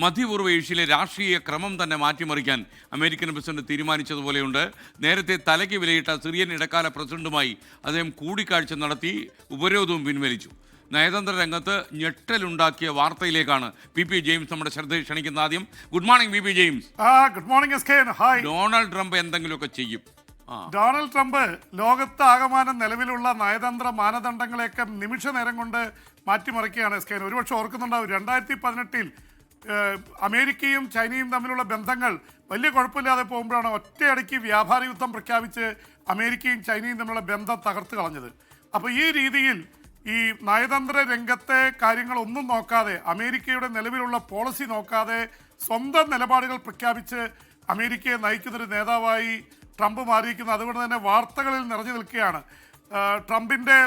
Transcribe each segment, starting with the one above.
മധ്യപൂർവ്വ ഏഷ്യയിലെ രാഷ്ട്രീയ ക്രമം തന്നെ മാറ്റിമറിക്കാൻ അമേരിക്കൻ പ്രസിഡന്റ് തീരുമാനിച്ചതുപോലെയുണ്ട്. നേരത്തെ തലയ്ക്ക് വിലയിട്ട സിറിയൻ ഇടക്കാല പ്രസിഡന്റുമായി അദ്ദേഹം കൂടിക്കാഴ്ച നടത്തി ഉപരോധവും പിൻവലിച്ചു. നയതന്ത്ര രംഗത്ത് ഞെട്ടലുണ്ടാക്കിയ വാർത്തയിലേക്കാണ് പി ജെയിംസ് നമ്മുടെ ശ്രദ്ധ ക്ഷണിക്കുന്നത്. ആദ്യം good morning P James. Good morning എസ്കേൻ. ഹായ്. ഡൊണാൾഡ് ട്രംപ് എന്തെങ്കിലുമൊക്കെ ചെയ്യും. ഡൊണാൾഡ് ട്രംപ് ലോകത്ത് ആകമാനം നിലവിലുള്ള നയതന്ത്ര മാനദണ്ഡങ്ങളെയൊക്കെ നിമിഷ നേരം കൊണ്ട് മാറ്റിമറിക്കുകയാണ് എസ്കേൻ. ഒരുപക്ഷെ ഓർക്കുന്നുണ്ടാവും, 2018 അമേരിക്കയും ചൈനയും തമ്മിലുള്ള ബന്ധങ്ങൾ വലിയ കുഴപ്പമില്ലാതെ പോകുമ്പോഴാണ് ഒറ്റയടിക്ക് വ്യാപാര യുദ്ധം പ്രഖ്യാപിച്ച് അമേരിക്കയും ചൈനയും തമ്മിലുള്ള ബന്ധം തകർത്ത് കളഞ്ഞത്. അപ്പോൾ ഈ രീതിയിൽ ഈ നയതന്ത്ര രംഗത്തെ കാര്യങ്ങളൊന്നും നോക്കാതെ, അമേരിക്കയുടെ നിലവിലുള്ള പോളിസി നോക്കാതെ സ്വന്തം നിലപാടുകൾ പ്രഖ്യാപിച്ച് അമേരിക്കയെ നയിക്കുന്നൊരു നേതാവായി ട്രംപ് മാറിയിരിക്കുന്നു. അതുകൊണ്ട് തന്നെ വാർത്തകളിൽ നിറഞ്ഞു നിൽക്കുകയാണ്. ട്രംപിൻ്റെ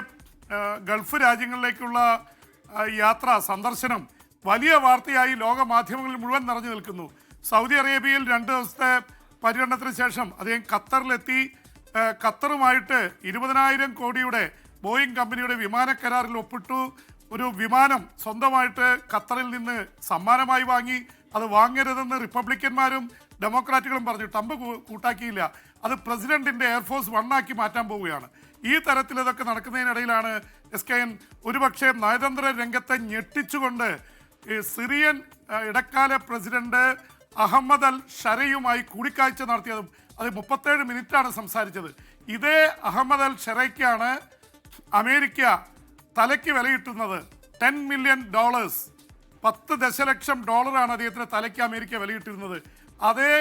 ഗൾഫ് രാജ്യങ്ങളിലേക്കുള്ള സന്ദർശനം വലിയ വാർത്തയായി ലോക മാധ്യമങ്ങളിൽ മുഴുവൻ നിറഞ്ഞു നിൽക്കുന്നു. സൗദി അറേബ്യയിൽ 2 ദിവസത്തെ പര്യടനത്തിന് ശേഷം അദ്ദേഹം ഖത്തറിലെത്തി. ഖത്തറുമായിട്ട് 20,000 കോടിയുടെ ബോയിങ് കമ്പനിയുടെ വിമാന കരാറിൽ ഒപ്പിട്ടു. ഒരു വിമാനം സ്വന്തമായിട്ട് ഖത്തറിൽ നിന്ന് സമ്മാനമായി വാങ്ങി. അത് വാങ്ങരുതെന്ന് റിപ്പബ്ലിക്കന്മാരും ഡെമോക്രാറ്റുകളും പറഞ്ഞു. ട്രംപ് കൂട്ടാക്കിയില്ല. അത് പ്രസിഡന്റിന്റെ എയർഫോഴ്സ് 1 ആക്കി മാറ്റാൻ പോവുകയാണ്. ഈ തരത്തിൽ ഇതൊക്കെ നടക്കുന്നതിനിടയിലാണ് എസ്കെൻ ഒരുപക്ഷെ നയതന്ത്ര രംഗത്തെ ഞെട്ടിച്ചുകൊണ്ട് സിറിയൻ ഇടക്കാല പ്രസിഡന്റ് അഹമ്മദ് അൽ ഷരയുമായി കൂടിക്കാഴ്ച നടത്തിയതും അത് 37 മിനിറ്റാണ് സംസാരിച്ചത്. ഇതേ അഹമ്മദ് അൽ ഷരയ്ക്കാണ് അമേരിക്ക തലയ്ക്ക് വിലയിട്ടുന്നത്. $10 മില്യൺ, $10 ദശലക്ഷം അദ്ദേഹത്തിന് തലയ്ക്ക് അമേരിക്ക വിലയിട്ടിരുന്നത്. അതേ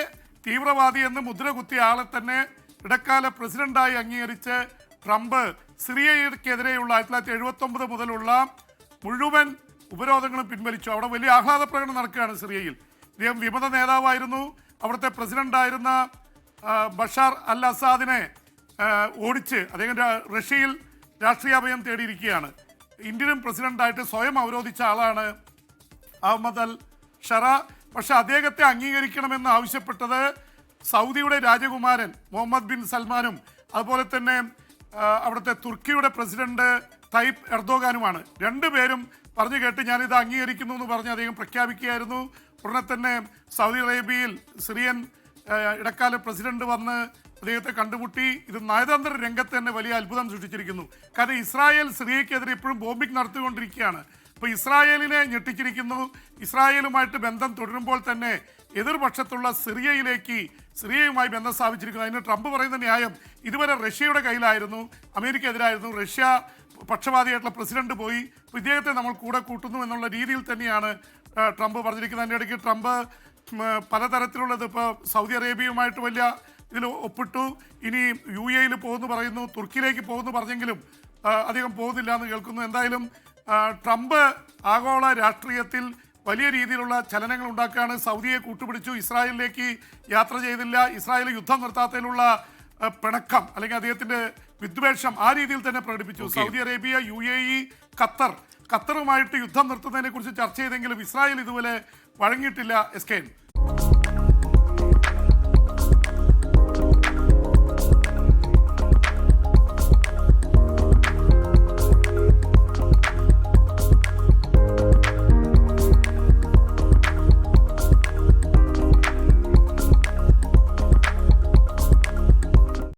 തീവ്രവാദി എന്ന് മുദ്ര കുത്തിയ ആളെ തന്നെ ഇടക്കാല പ്രസിഡന്റായി അംഗീകരിച്ച് ട്രംപ് സിറിയക്കെതിരെയുള്ള 1979 മുതലുള്ള മുഴുവൻ ഉപരോധങ്ങളും പിൻവലിച്ചു. അവിടെ വലിയ ആഹ്ലാദ പ്രകടനം നടക്കുകയാണ് സിറിയയിൽ. ഇദ്ദേഹം വിമത നേതാവായിരുന്നു. അവിടുത്തെ പ്രസിഡന്റായിരുന്ന ബഷാർ അൽ അസാദിനെ ഓടിച്ച് അദ്ദേഹം റഷ്യയിൽ രാഷ്ട്രീയാഭയം തേടിയിരിക്കുകയാണ്. ഇന്ത്യൻ പ്രസിഡന്റായിട്ട് സ്വയം അവരോധിച്ച ആളാണ് അഹമ്മദ് അൽ ഷറ. പക്ഷെ അദ്ദേഹത്തെ അംഗീകരിക്കണമെന്ന് ആവശ്യപ്പെട്ടത് സൗദിയുടെ രാജകുമാരൻ മുഹമ്മദ് ബിൻ സൽമാനും അതുപോലെ തന്നെ അവിടുത്തെ തുർക്കിയുടെ പ്രസിഡന്റ് തയ്യിപ്പ് എർദോഗാനുമാണ്. രണ്ടുപേരും പറഞ്ഞു കേട്ട് ഞാനിത് അംഗീകരിക്കുന്നു എന്ന് പറഞ്ഞ് അദ്ദേഹം പ്രഖ്യാപിക്കുകയായിരുന്നു. ഉടനെ തന്നെ സൗദി അറേബ്യയിൽ സിറിയൻ ഇടക്കാല പ്രസിഡന്റ് വന്ന് അദ്ദേഹത്തെ കണ്ടുമുട്ടി. ഇത് നയതന്ത്ര രംഗത്ത് തന്നെ വലിയ അത്ഭുതം സൃഷ്ടിച്ചിരിക്കുന്നു. കാരണം ഇസ്രായേൽ സിറിയക്കെതിരെ ഇപ്പോഴും ബോംബിംഗ് നടത്തിക്കൊണ്ടിരിക്കുകയാണ്. ഇപ്പോൾ ഇസ്രായേലിനെ ഞെട്ടിച്ചിരിക്കുന്നു. ഇസ്രായേലുമായിട്ട് ബന്ധം തുടരുമ്പോൾ തന്നെ എതിർപക്ഷത്തുള്ള സിറിയയുമായി ബന്ധം സ്ഥാപിച്ചിരിക്കുന്നു. അതിന് ട്രംപ് പറയുന്ന ന്യായം ഇതുവരെ റഷ്യയുടെ കയ്യിലായിരുന്നു, അമേരിക്കയെതിരായിരുന്നു. റഷ്യ പക്ഷപാതിയായിട്ടുള്ള പ്രസിഡന്റ് പോയി, ഇദ്ദേഹത്തെ നമ്മൾ കൂടെ കൂട്ടുന്നു എന്നുള്ള രീതിയിൽ തന്നെയാണ് ട്രംപ് പറഞ്ഞിരിക്കുന്നത്. അതിൻ്റെ ഇടയ്ക്ക് ട്രംപ് പലതരത്തിലുള്ളത് ഇപ്പോൾ സൗദി അറേബ്യയുമായിട്ട് വലിയ ഇതിൽ ഒപ്പിട്ടു. ഇനി UAE പോകുന്നു പറയുന്നു, തുർക്കിയിലേക്ക് പോകുന്നു പറഞ്ഞെങ്കിലും അധികം പോകുന്നില്ല എന്ന് കേൾക്കുന്നു. എന്തായാലും ട്രംപ് ആഗോള രാഷ്ട്രീയത്തിൽ വലിയ രീതിയിലുള്ള ചലനങ്ങൾ ഉണ്ടാക്കുകയാണ്. സൗദിയെ കൂട്ടുപിടിച്ചു, ഇസ്രായേലിലേക്ക് യാത്ര ചെയ്തില്ല. ഇസ്രായേൽ യുദ്ധം നിർത്താത്തതിലുള്ള പിണക്കം അല്ലെങ്കിൽ അദ്ദേഹത്തിന്റെ വിദ്വേഷം ആ രീതിയിൽ തന്നെ പ്രകടിപ്പിച്ചു. സൗദി അറേബ്യ, UAE, ഖത്തറുമായിട്ട് യുദ്ധം നിർത്തുന്നതിനെ കുറിച്ച് ചർച്ച ചെയ്തെങ്കിലും ഇസ്രായേൽ ഇതുപോലെ വഴങ്ങിയിട്ടില്ല എസ്കേൻ.